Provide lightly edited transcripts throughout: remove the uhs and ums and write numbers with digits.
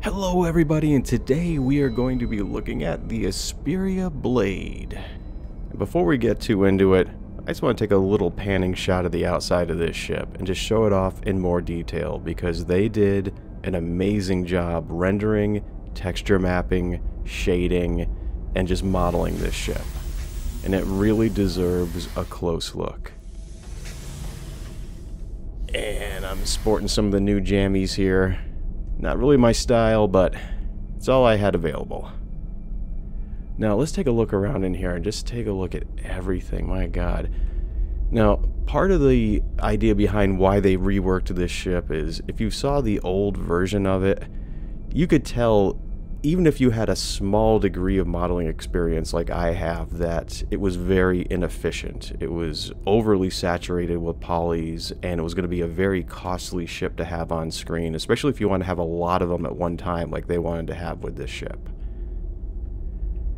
Hello everybody, and today we are going to be looking at the Esperia blade. Before we get too into it, I just want to take a little panning shot of the outside of this ship and just show it off in more detail because they did an amazing job rendering, texture mapping, shading, and just modeling this ship. And it really deserves a close look. And I'm sporting some of the new jammies here. Not really my style, but it's all I had available. Now let's take a look around in here and just take a look at everything. My god. Now, part of the idea behind why they reworked this ship is if you saw the old version of it, you could tell, even if you had a small degree of modeling experience like I have, that it was very inefficient. It was overly saturated with polys, and it was going to be a very costly ship to have on screen, especially if you want to have a lot of them at one time like they wanted to have with this ship.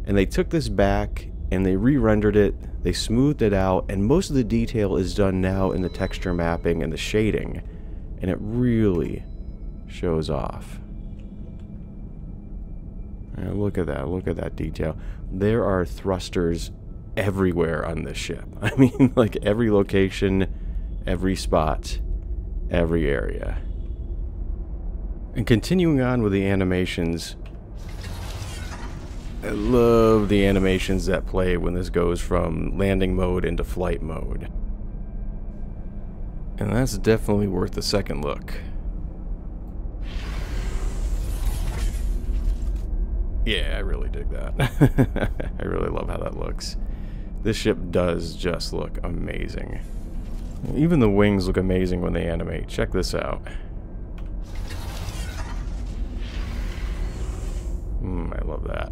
And they took this back and they re-rendered it, they smoothed it out, and most of the detail is done now in the texture mapping and the shading, and it really shows off. Look at that detail. There are thrusters everywhere on this ship. I mean, like every location, every spot, every area. And continuing on with the animations, I love the animations that play when this goes from landing mode into flight mode. And that's definitely worth a second look. Yeah, I really dig that. I really love how that looks. This ship does just look amazing. Even the wings look amazing when they animate. Check this out. I love that.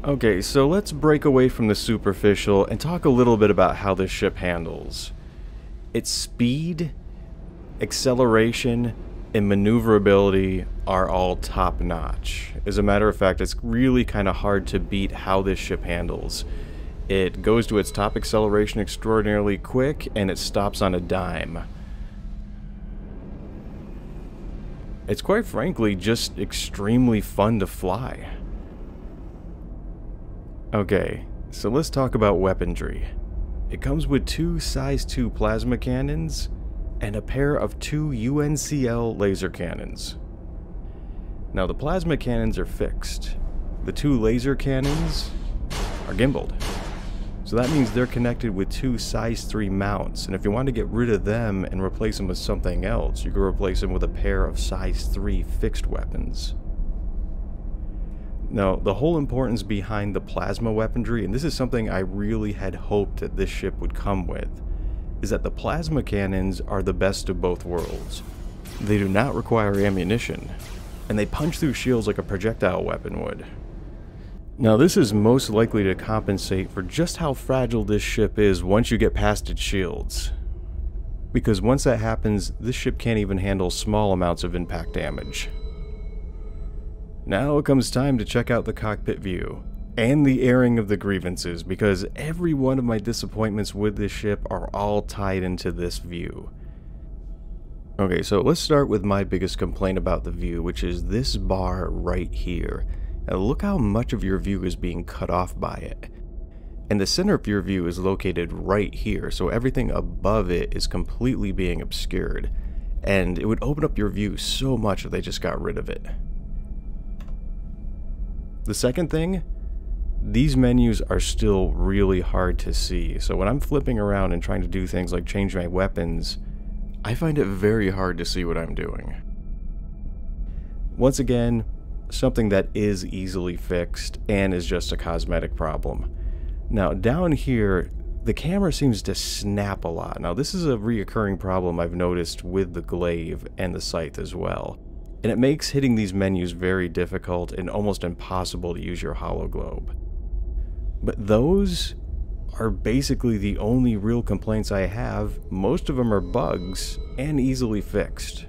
Okay, so let's break away from the superficial and talk a little bit about how this ship handles. Its speed, acceleration, and maneuverability are all top-notch. As a matter of fact, it's really kind of hard to beat how this ship handles. It goes to its top acceleration extraordinarily quick, and it stops on a dime. It's quite frankly just extremely fun to fly. Okay, so let's talk about weaponry. It comes with two size 2 plasma cannons and a pair of 2 UNCL laser cannons. Now the plasma cannons are fixed. The 2 laser cannons are gimbaled. So that means they're connected with 2 size 3 mounts, and if you want to get rid of them and replace them with something else, you can replace them with a pair of size 3 fixed weapons. Now, the whole importance behind the plasma weaponry, and this is something I really had hoped that this ship would come with, is that the plasma cannons are the best of both worlds. They do not require ammunition, and they punch through shields like a projectile weapon would. Now this is most likely to compensate for just how fragile this ship is once you get past its shields. Because once that happens, this ship can't even handle small amounts of impact damage. Now it comes time to check out the cockpit view and the airing of the grievances, because every one of my disappointments with this ship are all tied into this view. Okay, so let's start with my biggest complaint about the view, which is this bar right here. Now look how much of your view is being cut off by it. And the center of your view is located right here, so everything above it is completely being obscured. And it would open up your view so much if they just got rid of it. The second thing, these menus are still really hard to see, so when I'm flipping around and trying to do things like change my weapons, I find it very hard to see what I'm doing. Once again, something that is easily fixed and is just a cosmetic problem. Now down here, the camera seems to snap a lot. Now this is a reoccurring problem I've noticed with the glaive and the scythe as well. And it makes hitting these menus very difficult and almost impossible to use your holo globe. But those are basically the only real complaints I have. Most of them are bugs and easily fixed.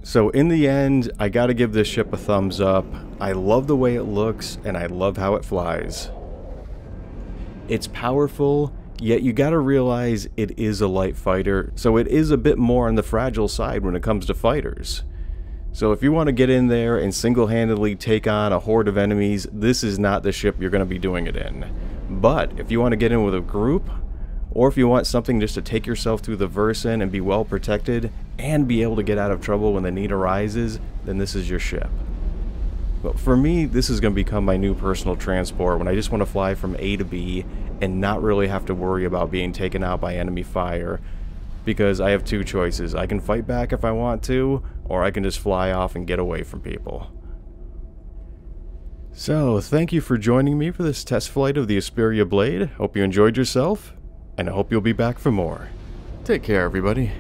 So in the end, I gotta give this ship a thumbs up. I love the way it looks and I love how it flies. It's powerful, yet you gotta realize it is a light fighter, so it is a bit more on the fragile side when it comes to fighters. So if you want to get in there and single-handedly take on a horde of enemies, this is not the ship you're going to be doing it in. But if you want to get in with a group, or if you want something just to take yourself through the verse in and be well protected, and be able to get out of trouble when the need arises, then this is your ship. But for me, this is going to become my new personal transport when I just want to fly from A to B and not really have to worry about being taken out by enemy fire, because I have two choices. I can fight back if I want to, or I can just fly off and get away from people. So, thank you for joining me for this test flight of the Esperia Blade. Hope you enjoyed yourself, and I hope you'll be back for more. Take care, everybody.